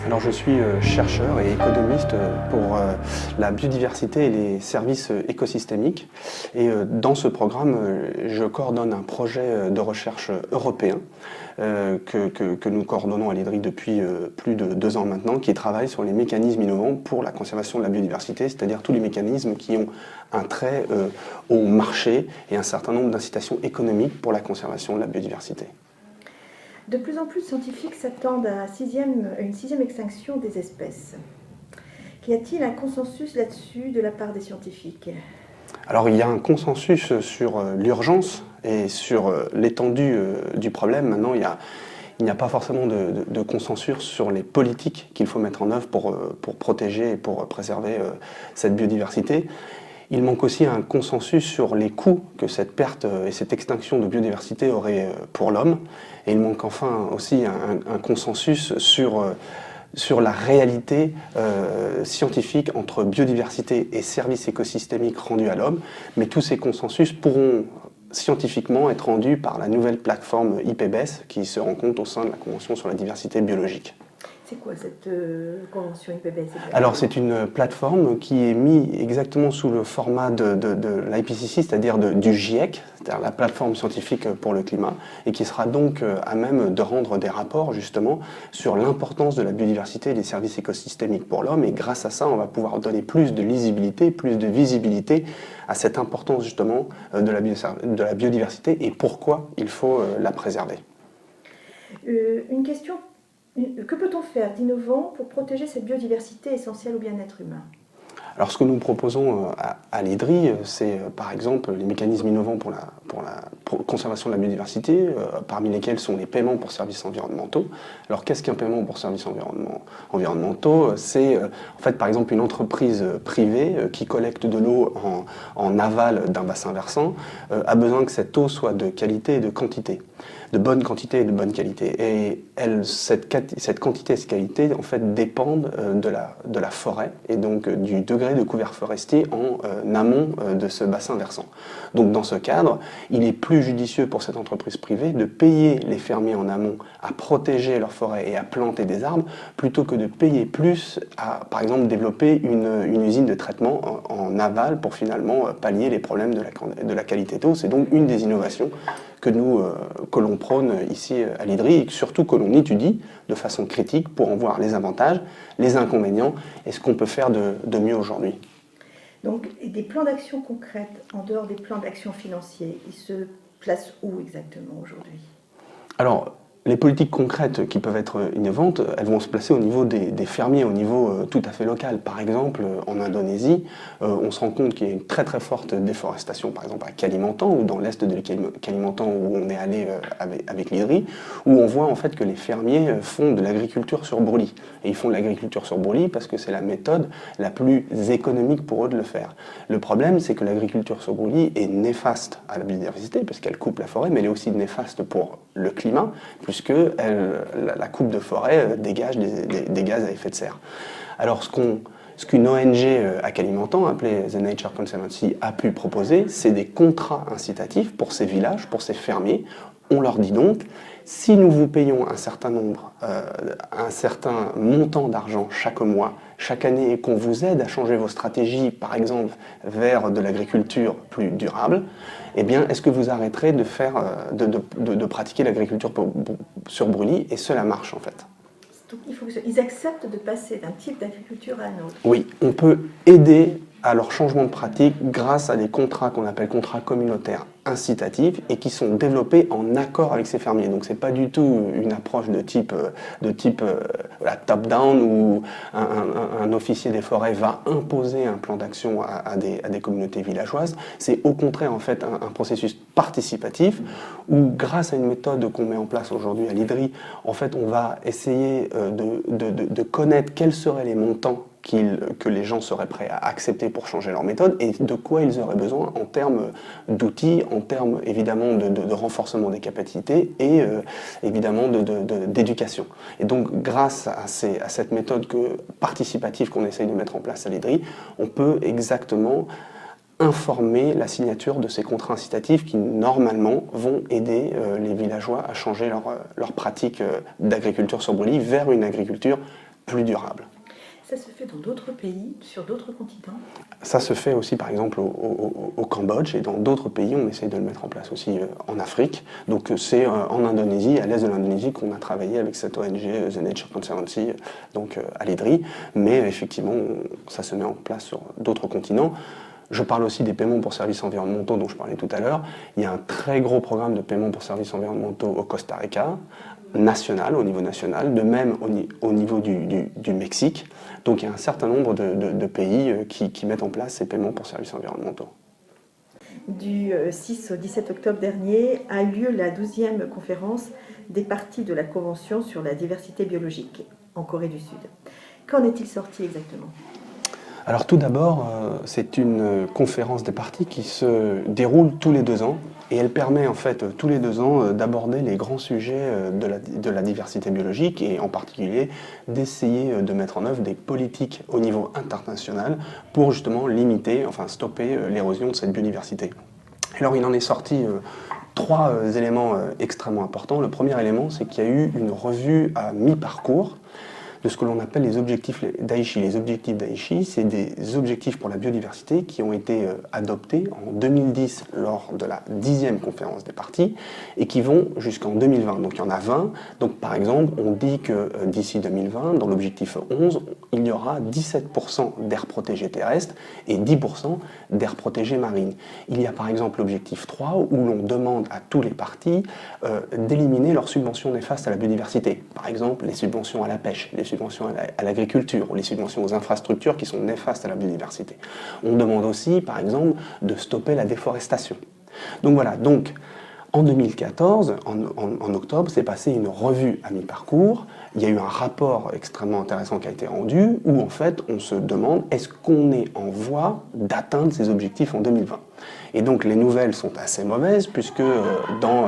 Alors je suis chercheur et économiste pour la biodiversité et les services écosystémiques. Et dans ce programme, je coordonne un projet de recherche européen que nous coordonnons à l'IDRI depuis plus de 2 ans maintenant, qui travaille sur les mécanismes innovants pour la conservation de la biodiversité, c'est-à-dire tous les mécanismes qui ont un trait au marché et un certain nombre d'incitations économiques pour la conservation de la biodiversité. De plus en plus de scientifiques s'attendent à une sixième extinction des espèces. Qu'y a-t-il un consensus là-dessus de la part des scientifiques? Alors il y a un consensus sur l'urgence et sur l'étendue du problème. Maintenant, il n'y a pas forcément de consensus sur les politiques qu'il faut mettre en œuvre pour protéger et pour préserver cette biodiversité. Il manque aussi un consensus sur les coûts que cette perte et cette extinction de biodiversité aurait pour l'homme. Et il manque enfin aussi un consensus sur la réalité scientifique entre biodiversité et services écosystémiques rendus à l'homme. Mais tous ces consensus pourront scientifiquement être rendus par la nouvelle plateforme IPBES qui se rencontre au sein de la Convention sur la diversité biologique. C'est quoi cette convention IPBES? Alors c'est une plateforme qui est mise exactement sous le format de l'IPCC, c'est-à-dire du GIEC, c'est-à-dire la plateforme scientifique pour le climat, et qui sera donc à même de rendre des rapports justement sur l'importance de la biodiversité et des services écosystémiques pour l'homme. Et grâce à ça, on va pouvoir donner plus de lisibilité, plus de visibilité à cette importance justement de la biodiversité et pourquoi il faut la préserver. Une question. Que peut-on faire d'innovant pour protéger cette biodiversité essentielle au bien-être humain? Alors ce que nous proposons à l'IDRI, c'est par exemple les mécanismes innovants pour la conservation de la biodiversité, parmi lesquels sont les paiements pour services environnementaux. Alors qu'est-ce qu'un paiement pour services environnementaux? C'est en fait par exemple une entreprise privée qui collecte de l'eau en aval d'un bassin versant, a besoin que cette eau soit de qualité et de quantité. De bonne quantité et de bonne qualité. Et cette quantité et cette qualité en fait dépendent de la forêt et donc du degré de couvert forestier en amont de ce bassin versant. Donc dans ce cadre, il est plus judicieux pour cette entreprise privée de payer les fermiers en amont à protéger leur forêt et à planter des arbres plutôt que de payer plus à, par exemple, développer une usine de traitement en aval pour finalement pallier les problèmes de la qualité d'eau. C'est donc une des innovations que l'on prône ici à l'IDRI et surtout que l'on étudie de façon critique pour en voir les avantages, les inconvénients et ce qu'on peut faire de mieux aujourd'hui. Donc des plans d'action concrètes en dehors des plans d'action financiers, ils se placent où exactement aujourd'hui? Alors, les politiques concrètes qui peuvent être innovantes, elles vont se placer au niveau des fermiers, au niveau tout à fait local. Par exemple, en Indonésie, on se rend compte qu'il y a une très très forte déforestation, par exemple à Kalimantan, ou dans l'est de Kalimantan où on est allé avec l'IDRI, où on voit en fait que les fermiers font de l'agriculture sur brûlis. Et ils font de l'agriculture sur brûlis parce que c'est la méthode la plus économique pour eux de le faire. Le problème, c'est que l'agriculture sur brûlis est néfaste à la biodiversité, parce qu'elle coupe la forêt, mais elle est aussi néfaste pour le climat, puisque la coupe de forêt dégage des gaz à effet de serre. Alors ce qu'une ONG à Kalimantan, appelée The Nature Conservancy, a pu proposer, c'est des contrats incitatifs pour ces villages, pour ces fermiers. On leur dit donc, si nous vous payons un certain montant d'argent chaque mois, chaque année, et qu'on vous aide à changer vos stratégies, par exemple, vers de l'agriculture plus durable, eh bien, est-ce que vous arrêterez de pratiquer l'agriculture sur brûlis? Et cela marche, en fait. Donc, il faut qu'ils acceptent de passer d'un type d'agriculture à un autre. Oui, on peut aider à leur changement de pratique grâce à des contrats qu'on appelle contrats communautaires incitatifs et qui sont développés en accord avec ces fermiers. Donc c'est pas du tout une approche de type top-down où un officier des forêts va imposer un plan d'action à des communautés villageoises. C'est au contraire en fait un processus participatif où grâce à une méthode qu'on met en place aujourd'hui à l'IDRI, en fait on va essayer de connaître quels seraient les montants que les gens seraient prêts à accepter pour changer leur méthode et de quoi ils auraient besoin en termes d'outils, en termes évidemment de renforcement des capacités et évidemment d'éducation. Et donc grâce à cette méthode participative qu'on essaye de mettre en place à l'IDRI, on peut exactement informer la signature de ces contrats incitatifs qui normalement vont aider les villageois à changer leur pratique d'agriculture sur brûlis vers une agriculture plus durable. Ça se fait dans d'autres pays, sur d'autres continents? Ça se fait aussi par exemple au Cambodge et dans d'autres pays, on essaie de le mettre en place aussi en Afrique. Donc c'est en Indonésie, à l'est de l'Indonésie, qu'on a travaillé avec cette ONG The Nature Conservancy, donc à l'IDRI, mais effectivement ça se met en place sur d'autres continents. Je parle aussi des paiements pour services environnementaux dont je parlais tout à l'heure. Il y a un très gros programme de paiements pour services environnementaux au Costa Rica, national, au niveau national, de même au niveau du Mexique. Donc il y a un certain nombre de pays qui mettent en place ces paiements pour services environnementaux. Du 6 au 17 octobre dernier a eu lieu la 12e conférence des parties de la Convention sur la diversité biologique en Corée du Sud. Qu'en est-il sorti exactement ? Alors tout d'abord, c'est une conférence des parties qui se déroule tous les 2 ans et elle permet en fait tous les 2 ans d'aborder les grands sujets de la diversité biologique et en particulier d'essayer de mettre en œuvre des politiques au niveau international pour justement limiter, enfin stopper l'érosion de cette biodiversité. Alors il en est sorti 3 éléments extrêmement importants. Le premier élément, c'est qu'il y a eu une revue à mi-parcours de ce que l'on appelle les objectifs d'Aichi. Les objectifs d'Aichi, c'est des objectifs pour la biodiversité qui ont été adoptés en 2010 lors de la 10e conférence des parties et qui vont jusqu'en 2020. Donc il y en a 20. Donc par exemple, on dit que d'ici 2020, dans l'objectif 11, il y aura 17% d'aires protégées terrestres et 10% d'aires protégées marines. Il y a par exemple l'objectif 3 où l'on demande à tous les parties d'éliminer leurs subventions néfastes à la biodiversité. Par exemple, les subventions à la pêche, les subventions à l'agriculture ou les subventions aux infrastructures qui sont néfastes à la biodiversité. On demande aussi, par exemple, de stopper la déforestation. Donc voilà, donc en 2014, en octobre, s'est passée une revue à mi-parcours. Il y a eu un rapport extrêmement intéressant qui a été rendu où en fait on se demande est-ce qu'on est en voie d'atteindre ces objectifs en 2020. Et donc les nouvelles sont assez mauvaises puisque dans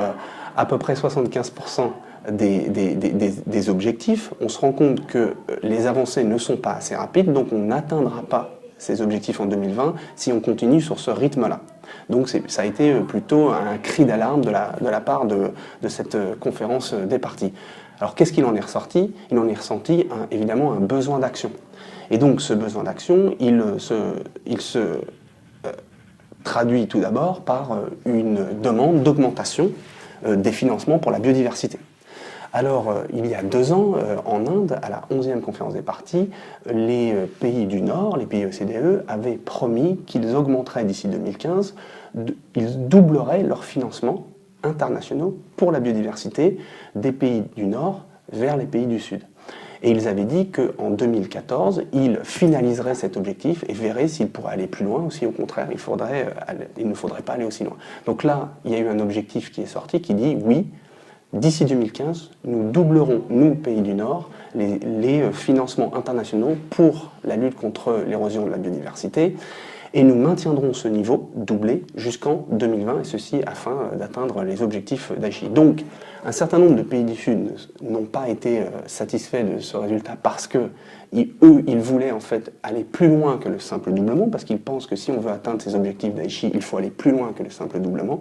à peu près 75% des objectifs, on se rend compte que les avancées ne sont pas assez rapides, donc on n'atteindra pas ces objectifs en 2020 si on continue sur ce rythme-là. Donc ça a été plutôt un cri d'alarme de la part de cette conférence des parties. Alors qu'est-ce qu'il en est ressorti ? Il en est ressorti évidemment un besoin d'action. Et donc ce besoin d'action, il se traduit tout d'abord par une demande d'augmentation des financements pour la biodiversité. Alors, il y a 2 ans, en Inde, à la 11e conférence des parties, les pays du Nord, les pays OCDE, avaient promis qu'ils augmenteraient d'ici 2015, ils doubleraient leurs financements internationaux pour la biodiversité des pays du Nord vers les pays du Sud. Et ils avaient dit qu'en 2014, ils finaliseraient cet objectif et verraient s'ils pourraient aller plus loin ou si au contraire il ne faudrait pas aller aussi loin. Donc là, il y a eu un objectif qui est sorti qui dit oui, d'ici 2015, nous doublerons, nous, pays du Nord, les financements internationaux pour la lutte contre l'érosion de la biodiversité et nous maintiendrons ce niveau doublé jusqu'en 2020 et ceci afin d'atteindre les objectifs d'Aichi. Donc, un certain nombre de pays du Sud n'ont pas été satisfaits de ce résultat parce que eux, ils voulaient en fait aller plus loin que le simple doublement parce qu'ils pensent que si on veut atteindre ces objectifs d'Aichi, il faut aller plus loin que le simple doublement.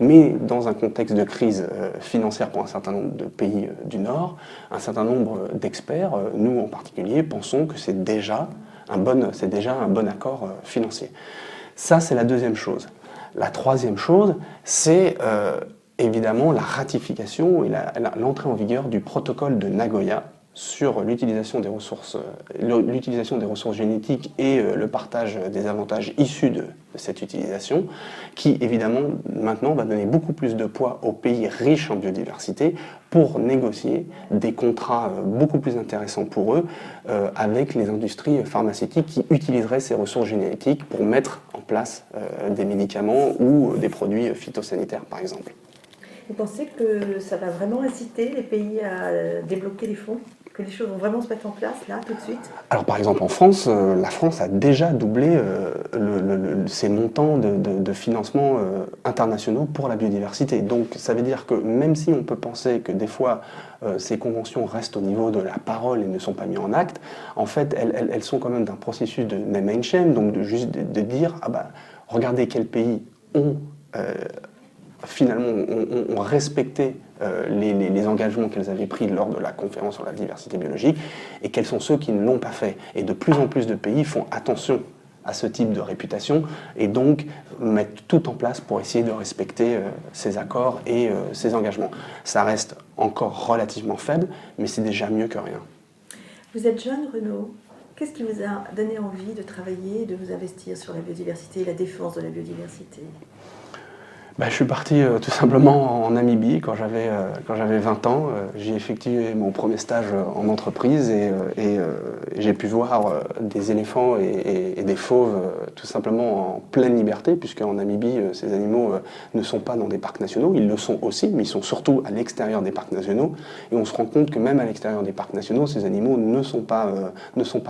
Mais dans un contexte de crise financière pour un certain nombre de pays du Nord, un certain nombre d'experts, nous en particulier, pensons que c'est déjà un bon accord financier. Ça, c'est la deuxième chose. La troisième chose, c'est évidemment la ratification et l'entrée en vigueur du protocole de Nagoya sur l'utilisation des ressources génétiques et le partage des avantages issus de cette utilisation, qui évidemment maintenant va donner beaucoup plus de poids aux pays riches en biodiversité pour négocier des contrats beaucoup plus intéressants pour eux avec les industries pharmaceutiques qui utiliseraient ces ressources génétiques pour mettre en place des médicaments ou des produits phytosanitaires par exemple. Vous pensez que ça va vraiment inciter les pays à débloquer les fonds ? Que les choses vont vraiment se mettre en place, là, tout de suite ? Alors, par exemple, en France, la France a déjà doublé ses montants de financement internationaux pour la biodiversité. Donc, ça veut dire que même si on peut penser que des fois, ces conventions restent au niveau de la parole et ne sont pas mises en acte, en fait, elles sont quand même d'un processus de name and shame, donc juste de dire, ah bah, regardez quels pays ont finalement ont respecté les engagements qu'elles avaient pris lors de la conférence sur la diversité biologique, et quels sont ceux qui ne l'ont pas fait. Et de plus en plus de pays font attention à ce type de réputation, et donc mettent tout en place pour essayer de respecter ces accords et ces engagements. Ça reste encore relativement faible, mais c'est déjà mieux que rien. Vous êtes jeune, Renaud. Qu'est-ce qui vous a donné envie de travailler et de vous investir sur la biodiversité et la défense de la biodiversité ? Je suis parti tout simplement en Namibie quand j'avais 20 ans. J'ai effectué mon premier stage en entreprise et j'ai pu voir des éléphants et des fauves tout simplement en pleine liberté, puisque en Namibie, ces animaux ne sont pas dans des parcs nationaux. Ils le sont aussi, mais ils sont surtout à l'extérieur des parcs nationaux. Et on se rend compte que même à l'extérieur des parcs nationaux, ces animaux ne sont pas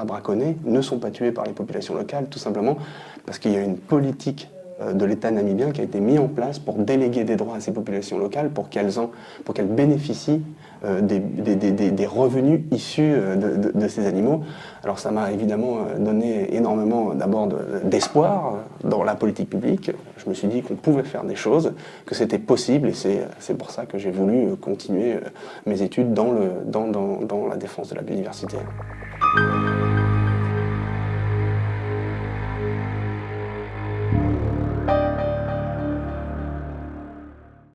braconnés, ne sont pas tués par les populations locales, tout simplement parce qu'il y a une politique de l'État namibien qui a été mis en place pour déléguer des droits à ces populations locales pour qu'elles bénéficient des revenus issus de ces animaux. Alors ça m'a évidemment donné énormément d'abord d'espoir dans la politique publique. Je me suis dit qu'on pouvait faire des choses, que c'était possible, et c'est pour ça que j'ai voulu continuer mes études dans la défense de la biodiversité.